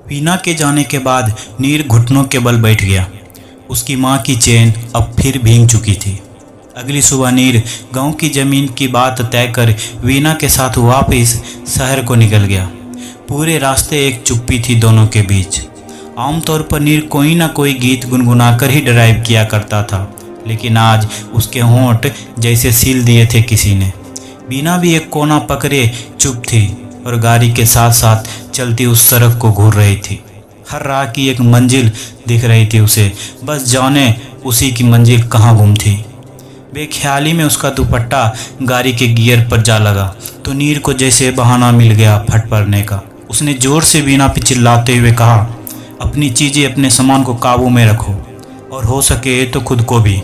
वीना के जाने के बाद नीर घुटनों के बल बैठ गया। उसकी माँ की चेन अब फिर भीग चुकी थी। अगली सुबह नीर गांव की ज़मीन की बात तय कर वीना के साथ वापस शहर को निकल गया। पूरे रास्ते एक चुप्पी थी दोनों के बीच। आमतौर पर नीर कोई ना कोई गीत गुनगुनाकर ही ड्राइव किया करता था, लेकिन आज उसके होंठ जैसे सील दिए थे किसी ने। वीना भी एक कोना पकड़े चुप थी और गाड़ी के साथ साथ चलती उस सड़क को घूर रही थी। हर राह की एक मंजिल दिख रही थी उसे, बस जाने उसी की मंजिल कहाँ गुम थी। बेख्याली में उसका दुपट्टा गाड़ी के गियर पर जा लगा तो नीर को जैसे बहाना मिल गया फट पड़ने का। उसने जोर से वीना पे चिल्लाते हुए कहा, अपनी चीज़ें अपने सामान को काबू में रखो और हो सके तो खुद को भी।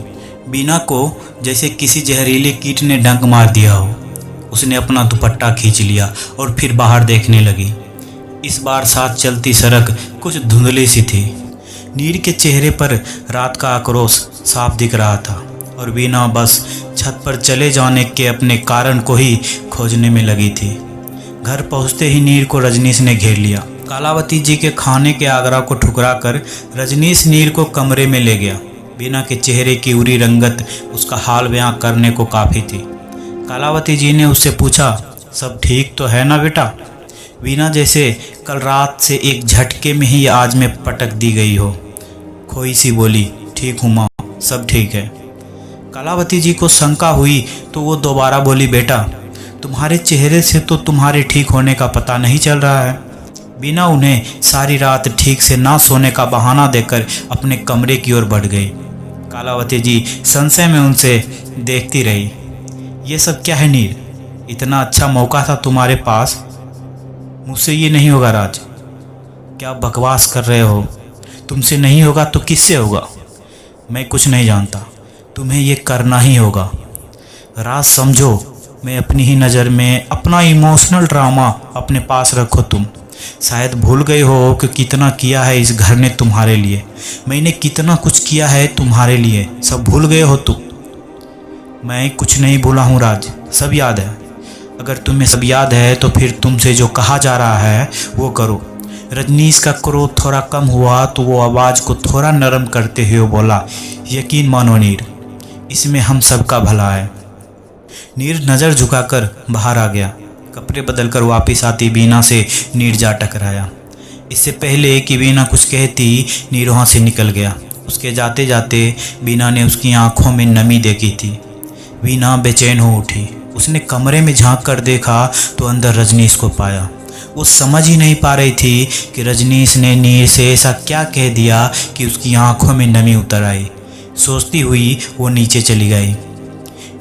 वीना को जैसे किसी जहरीले कीट ने डंक मार दिया हो। उसने अपना दुपट्टा खींच लिया और फिर बाहर देखने लगी। इस बार साथ चलती सड़क कुछ धुंधली सी थी। नीर के चेहरे पर रात का आक्रोश साफ दिख रहा था और वीना बस छत पर चले जाने के अपने कारण को ही खोजने में लगी थी। घर पहुंचते ही नीर को रजनीश ने घेर लिया। कालावती जी के खाने के आग्रह को ठुकरा कर रजनीश नीर को कमरे में ले गया। वीना के चेहरे की उरी रंगत उसका हाल बयां करने को काफ़ी थी। कालावती जी ने उससे पूछा, सब ठीक तो है ना बेटा? वीना जैसे कल रात से एक झटके में ही आज में पटक दी गई हो। खोई सी बोली, ठीक हूँ माँ, सब ठीक है। कालावती जी को शंका हुई तो वो दोबारा बोली, बेटा तुम्हारे चेहरे से तो तुम्हारे ठीक होने का पता नहीं चल रहा है। वीना उन्हें सारी रात ठीक से ना सोने का बहाना देकर अपने कमरे की ओर बढ़ गई। कालावती जी संशय में उनसे देखती रही। ये सब क्या है नीर? इतना अच्छा मौका था तुम्हारे पास, मुझसे ये नहीं होगा राज। क्या बकवास कर रहे हो? तुमसे नहीं होगा तो किससे होगा? मैं कुछ नहीं जानता, तुम्हें ये करना ही होगा। राज समझो, मैं अपनी ही नज़र में अपना इमोशनल ड्रामा अपने पास रखो। तुम शायद भूल गए हो कि कितना किया है इस घर ने तुम्हारे लिए। मैंने कितना कुछ किया है तुम्हारे लिए, सब भूल गए हो तुम। मैं कुछ नहीं भूला हूँ राज, सब याद है। अगर तुम्हें सब याद है तो फिर तुमसे जो कहा जा रहा है वो करो। रजनीश का क्रोध थोड़ा कम हुआ तो वो आवाज़ को थोड़ा नरम करते हुए बोला, यकीन मानो नीर, इसमें हम सबका भला है। नीर नज़र झुकाकर बाहर आ गया। कपड़े बदलकर वापस आती वीना से नीर जा टकराया। इससे पहले कि वीना कुछ कहती, नीर वहाँ से निकल गया। उसके जाते जाते वीना ने उसकी आंखों में नमी देखी थी। वीना बेचैन हो उठी। उसने कमरे में झांक कर देखा तो अंदर रजनीश को पाया। वो समझ ही नहीं पा रही थी कि रजनीश ने नीर से ऐसा क्या कह दिया कि उसकी आंखों में नमी उतर आई। सोचती हुई वो नीचे चली गई।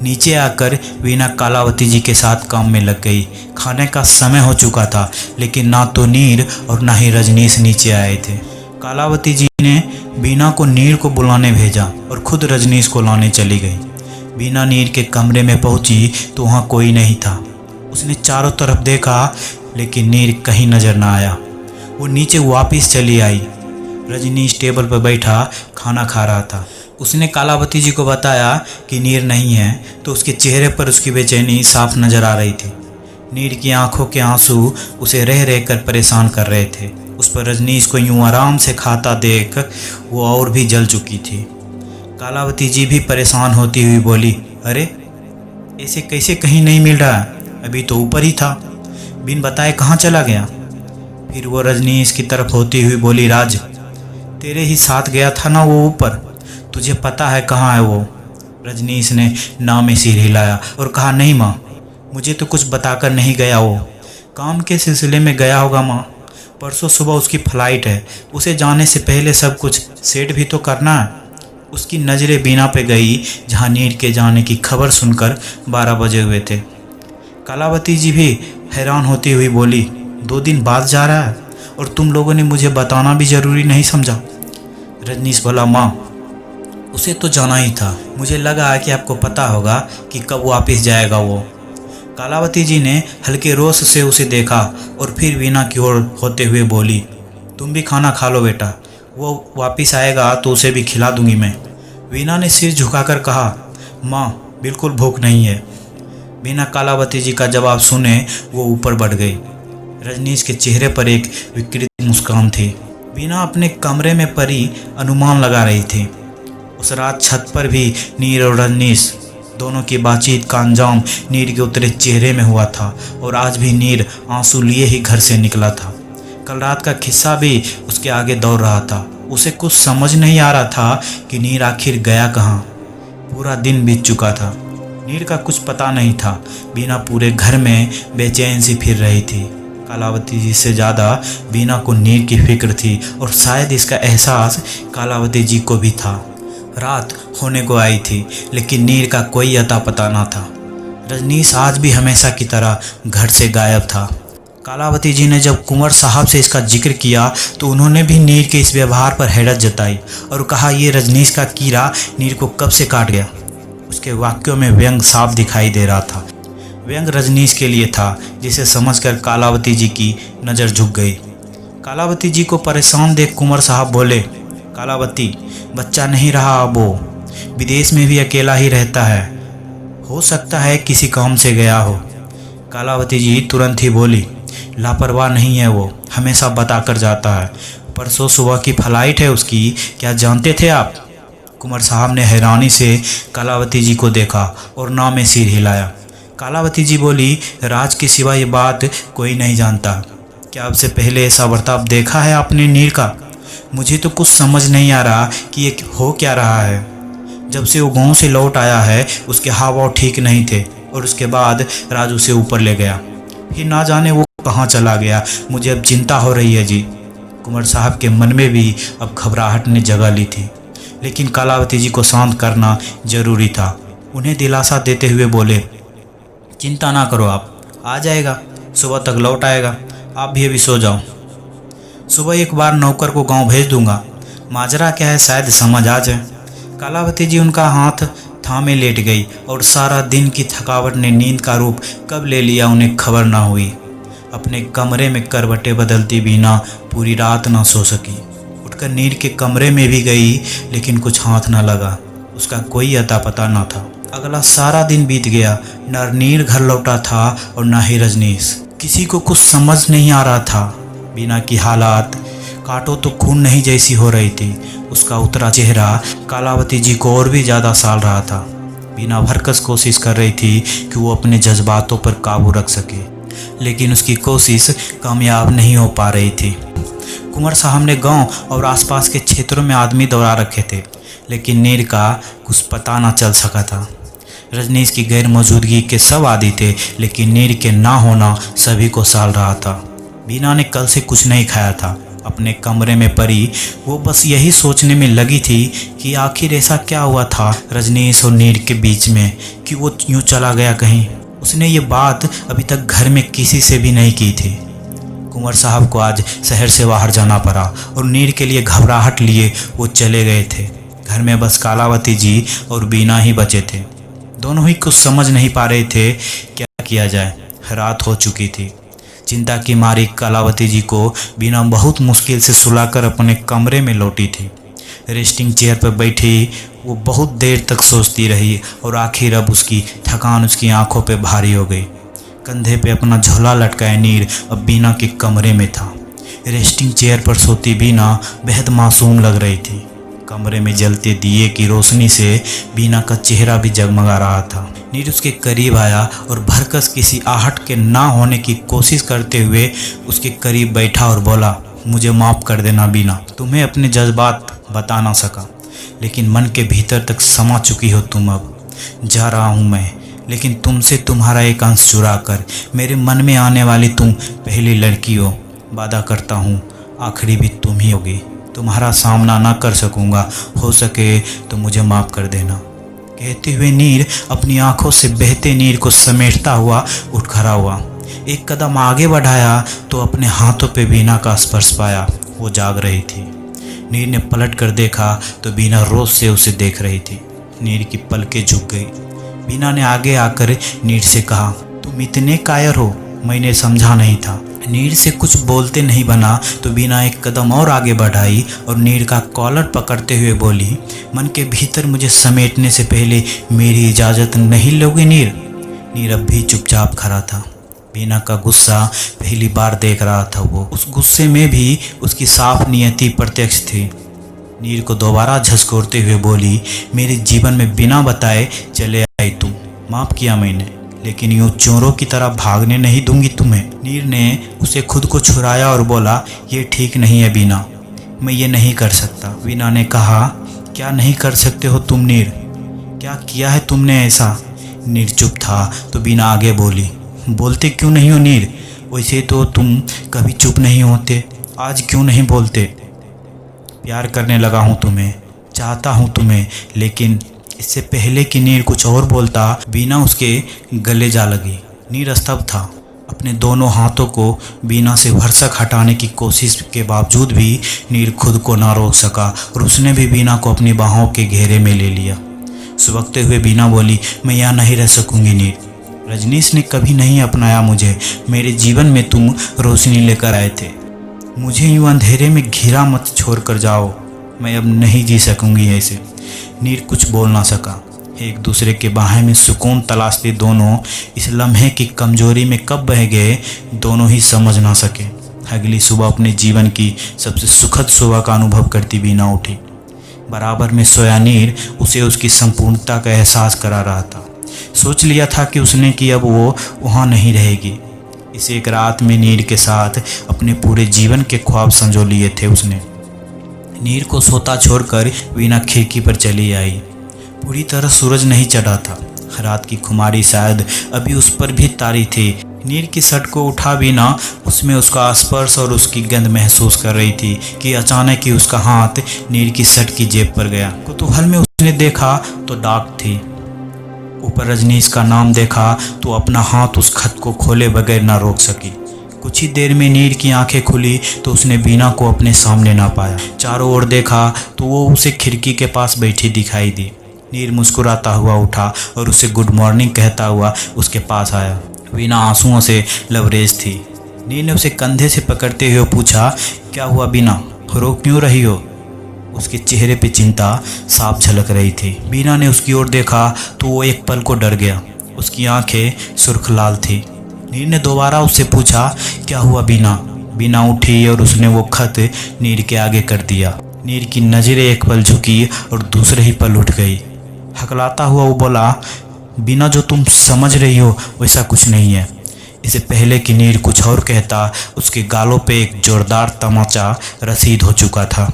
नीचे आकर वीना कालावती जी के साथ काम में लग गई। खाने का समय हो चुका था, लेकिन ना तो नीर और ना ही रजनीश नीचे आए थे। कालावती जी ने वीना को नीर को बुलाने भेजा और खुद रजनीश को लाने चली गई। वीना नीर के कमरे में पहुंची तो वहाँ कोई नहीं था। उसने चारों तरफ देखा, लेकिन नीर कहीं नजर ना आया। वो नीचे वापस चली आई। रजनीश टेबल पर बैठा खाना खा रहा था। उसने कालावती जी को बताया कि नीर नहीं है तो उसके चेहरे पर उसकी बेचैनी साफ नजर आ रही थी। नीर की आंखों के आंसू उसे रह रह कर परेशान कर रहे थे। उस पर रजनीश को यूं आराम से खाता देख वो और भी जल चुकी थी। कालावती जी भी परेशान होती हुई बोली, अरे ऐसे कैसे कहीं नहीं मिल रहा? अभी तो ऊपर ही था, बिन बताए कहाँ चला गया? फिर वो रजनीश की तरफ होती हुई बोली, राज तेरे ही साथ गया था ना वो ऊपर, तुझे पता है कहाँ है वो? रजनीश ने ना में सिर हिलाया और कहा, नहीं माँ, मुझे तो कुछ बताकर नहीं गया। वो काम के सिलसिले में गया होगा माँ। परसों सुबह उसकी फ्लाइट है, उसे जाने से पहले सब कुछ सेट भी तो करना है। उसकी नज़रें वीना पे गई जहाँ नीर के जाने की खबर सुनकर 12 बजे हुए थे। कालावती जी भी हैरान होती हुई बोली, 2 दिन बाद जा रहा है और तुम लोगों ने मुझे बताना भी ज़रूरी नहीं समझा? रजनीश बोला, माँ उसे तो जाना ही था, मुझे लगा कि आपको पता होगा कि कब वापस जाएगा वो। कालावती जी ने हल्के रोष से उसे देखा और फिर वीना की ओर होते हुए बोली, तुम भी खाना खा लो बेटा, वो वापस आएगा तो उसे भी खिला दूंगी मैं। वीना ने सिर झुकाकर कहा, माँ बिल्कुल भूख नहीं है। वीना कालावती जी का जवाब सुने वो ऊपर बढ़ गई। रजनीश के चेहरे पर एक विकृत मुस्कान थी। बीना अपने कमरे में परी अनुमान लगा रही थी। उस रात छत पर भी नीर और रजनीश दोनों की बातचीत का अंजाम नीर के उतरे चेहरे में हुआ था और आज भी नीर आंसू लिए ही घर से निकला था। कल रात का किस्सा भी उसके आगे दौड़ रहा था। उसे कुछ समझ नहीं आ रहा था कि नीर आखिर गया कहाँ। पूरा दिन बीत चुका था। नीर का कुछ पता नहीं था। बीना पूरे घर में बेचैन सी फिर रही थी। कालावती जी से ज़्यादा बीना को नीर की फिक्र थी और शायद इसका एहसास कालावती जी को भी था। रात होने को आई थी लेकिन नीर का कोई अता पता ना था। रजनीश आज भी हमेशा की तरह घर से गायब था। कालावती जी ने जब कुंवर साहब से इसका जिक्र किया तो उन्होंने भी नीर के इस व्यवहार पर हैरत जताई और कहा, ये रजनीश का कीड़ा नीर को कब से काट गया। उसके वाक्यों में व्यंग साफ दिखाई दे रहा था। व्यंग रजनीश के लिए था, जिसे समझकर कालावती जी की नज़र झुक गई। कालावती जी को परेशान देख कुंवर साहब बोले, कालावती, बच्चा नहीं रहा अब वो विदेश में भी अकेला ही रहता है, हो सकता है किसी काम से गया हो। कालावती जी तुरंत ही बोली, लापरवाह नहीं है वो, हमेशा बताकर जाता है। परसों सुबह की फ्लाइट है उसकी, क्या जानते थे आप? कुंवर साहब ने हैरानी से कालावती जी को देखा और नाव में सिर हिलाया। कालावती जी बोली, राज के सिवा ये बात कोई नहीं जानता। क्या आपसे पहले ऐसा बर्ताव देखा है आपने नीर का? मुझे तो कुछ समझ नहीं आ रहा कि ये हो क्या रहा है। जब से वो गांव से लौट आया है उसके हाव भाव ठीक नहीं थे और उसके बाद राज उसे ऊपर ले गया, फिर ना जाने वो कहाँ चला गया। मुझे अब चिंता हो रही है जी। कुंवर साहब के मन में भी अब घबराहट ने जगह ली थी, लेकिन कालावती जी को शांत करना जरूरी था। उन्हें दिलासा देते हुए बोले, चिंता ना करो, आप आ जाएगा, सुबह तक लौट आएगा, आप भी अभी सो जाओ। सुबह एक बार नौकर को गांव भेज दूंगा, माजरा क्या है शायद समझ आ जाए। कालावती जी उनका हाथ थामे लेट गई और सारा दिन की थकावट ने नींद का रूप कब ले लिया उन्हें खबर ना हुई। अपने कमरे में करवटें बदलती बीना पूरी रात ना सो सकी। उठकर नीर के कमरे में भी गई लेकिन कुछ हाथ ना लगा। उसका कोई अता पता ना था। अगला सारा दिन बीत गया, न नीर घर लौटा था और न ही रजनीश। किसी को कुछ समझ नहीं आ रहा था। बीना की हालात काटो तो खून नहीं जैसी हो रही थी। उसका उतरा चेहरा कालावती जी को और भी ज़्यादा साल रहा था। बीना भरकस कोशिश कर रही थी कि वो अपने जज्बातों पर काबू रख सके, लेकिन उसकी कोशिश कामयाब नहीं हो पा रही थी। कुंवर साहब ने गांव और आसपास के क्षेत्रों में आदमी दौड़ा रखे थे, लेकिन नीर का कुछ पता ना चल सका था। रजनीश की गैर मौजूदगी के सब आदी थे, लेकिन नीर के ना होना सभी को साल रहा था। बीना ने कल से कुछ नहीं खाया था। अपने कमरे में पड़ी वो बस यही सोचने में लगी थी कि आखिर ऐसा क्या हुआ था रजनीश और नीर के बीच में कि वो यूँ चला गया कहीं। उसने ये बात अभी तक घर में किसी से भी नहीं की थी। कुंवर साहब को आज शहर से बाहर जाना पड़ा और नीर के लिए घबराहट लिए वो चले गए थे। घर में बस कालावती जी और बीना ही बचे थे। दोनों ही कुछ समझ नहीं पा रहे थे क्या किया जाए। रात हो चुकी थी। चिंता की मारी कालावती जी को बीना बहुत मुश्किल से सुलाकर अपने कमरे में लौटी थी। रेस्टिंग चेयर पर बैठी वो बहुत देर तक सोचती रही और आखिर अब उसकी थकान उसकी आंखों पे भारी हो गई। कंधे पे अपना झोला लटकाए नीर अब बीना के कमरे में था। रेस्टिंग चेयर पर सोती बीना बेहद मासूम लग रही थी। कमरे में जलते दिए की रोशनी से बीना का चेहरा भी जगमगा रहा था। नीर उसके करीब आया और भरकस किसी आहट के ना होने की कोशिश करते हुए उसके करीब बैठा और बोला, मुझे माफ़ कर देना बीना, तुम्हें अपने जज्बात बता ना सका, लेकिन मन के भीतर तक समा चुकी हो तुम। अब जा रहा हूँ मैं, लेकिन तुमसे तुम्हारा एक अंश चुरा कर मेरे मन में आने वाली तुम पहली लड़की हो। वादा करता हूँ आखिरी भी तुम ही होगी। तुम्हारा सामना ना कर सकूँगा, हो सके तो मुझे माफ़ कर देना। कहते हुए नीर अपनी आंखों से बहते नीर को समेटता हुआ उठ खड़ा हुआ। एक कदम आगे बढ़ाया तो अपने हाथों पे बीना का स्पर्श पाया। वो जाग रही थी। नीर ने पलट कर देखा तो बीना रोज से उसे देख रही थी। नीर की पलकें झुक गई। बीना ने आगे आकर नीर से कहा, तुम इतने कायर हो, मैंने समझा नहीं था। नीर से कुछ बोलते नहीं बना तो बीना एक कदम और आगे बढ़ाई और नीर का कॉलर पकड़ते हुए बोली, मन के भीतर मुझे समेटने से पहले मेरी इजाज़त नहीं लोगे नीर? नीर अब भी चुपचाप खड़ा था। बीना का गुस्सा पहली बार देख रहा था वो। उस गुस्से में भी उसकी साफ नियति प्रत्यक्ष थी। नीर को दोबारा झंझोरते हुए बोली, मेरे जीवन में बिना बताए चले आई तुम। माफ़ किया मैंने, लेकिन यूँ चोरों की तरह भागने नहीं दूंगी तुम्हें। नीर ने उसे खुद को छुड़ाया और बोला, ये ठीक नहीं है बीना, मैं ये नहीं कर सकता। बीना ने कहा, क्या नहीं कर सकते हो तुम नीर? क्या किया है तुमने ऐसा? नीर चुप था तो बीना आगे बोली, बोलते क्यों नहीं हो नीर? वैसे तो तुम कभी चुप नहीं होते, आज क्यों नहीं बोलते? प्यार करने लगा हूँ तुम्हें, चाहता हूँ तुम्हें। लेकिन इससे पहले कि नीर कुछ और बोलता, बीना उसके गले जा लगी। नीर स्तब्ध था। अपने दोनों हाथों को बीना से भरसक हटाने की कोशिश के बावजूद भी नीर खुद को ना रोक सका और उसने भी बीना को अपनी बाहों के घेरे में ले लिया। सुबकते हुए बीना बोली, मैं यहाँ नहीं रह सकूंगी नीर। रजनीश ने कभी नहीं अपनाया मुझे। मेरे जीवन में तुम रोशनी लेकर आए थे। मुझे यूँ अंधेरे में घिरा मत छोड़ कर जाओ। मैं अब नहीं जी सकूंगी ऐसे। नीर कुछ बोल ना सका। एक दूसरे के बाहें में सुकून तलाशते दोनों इस लम्हे की कमजोरी में कब बह गए, दोनों ही समझ ना सके। अगली सुबह अपने जीवन की सबसे सुखद सुबह का अनुभव करती बीना उठी। बराबर में सोया नीर उसे उसकी संपूर्णता का एहसास करा रहा था। सोच लिया था कि उसने कि अब वो वहाँ नहीं रहेगी। इस एक रात में नीर के साथ अपने पूरे जीवन के ख्वाब संजो लिए थे उसने। नीर को सोता छोड़कर बीना खिड़की पर चली आई। पूरी तरह सूरज नहीं चढ़ा था। रात की खुमारी शायद अभी उस पर भी तारी थी। नीर की शर्ट को उठा बीना उसमें उसका स्पर्श और उसकी गंध महसूस कर रही थी कि अचानक ही उसका हाथ नीर की शर्ट की जेब पर गया। कुतूहल में उसने देखा तो डाक थी। ऊपर रजनीश का नाम देखा तो अपना हाथ उस खत को खोले बगैर ना रोक सकी। कुछ ही देर में नीर की आंखें खुली तो उसने बीना को अपने सामने ना पाया। चारों ओर देखा तो वो उसे खिड़की के पास बैठी दिखाई दी। नीर मुस्कुराता हुआ उठा और उसे गुड मॉर्निंग कहता हुआ उसके पास आया। बीना आंसुओं से लबरेज थी। नीर ने उसे कंधे से पकड़ते हुए पूछा, क्या हुआ बीना, रो क्यों रही हो? उसके चेहरे पे चिंता साफ झलक रही थी। बीना ने उसकी ओर देखा तो वो एक पल को डर गया। उसकी आंखें सुर्ख लाल थी। नीर ने दोबारा उससे पूछा, क्या हुआ बीना? बीना उठी और उसने वो खत नीर के आगे कर दिया। नीर की नज़रें एक पल झुकी और दूसरे ही पल उठ गई। हकलाता हुआ वो बोला, बीना जो तुम समझ रही हो वैसा कुछ नहीं है। इससे पहले कि नीर कुछ और कहता, उसके गालों पे एक जोरदार तमाचा रसीद हो चुका था।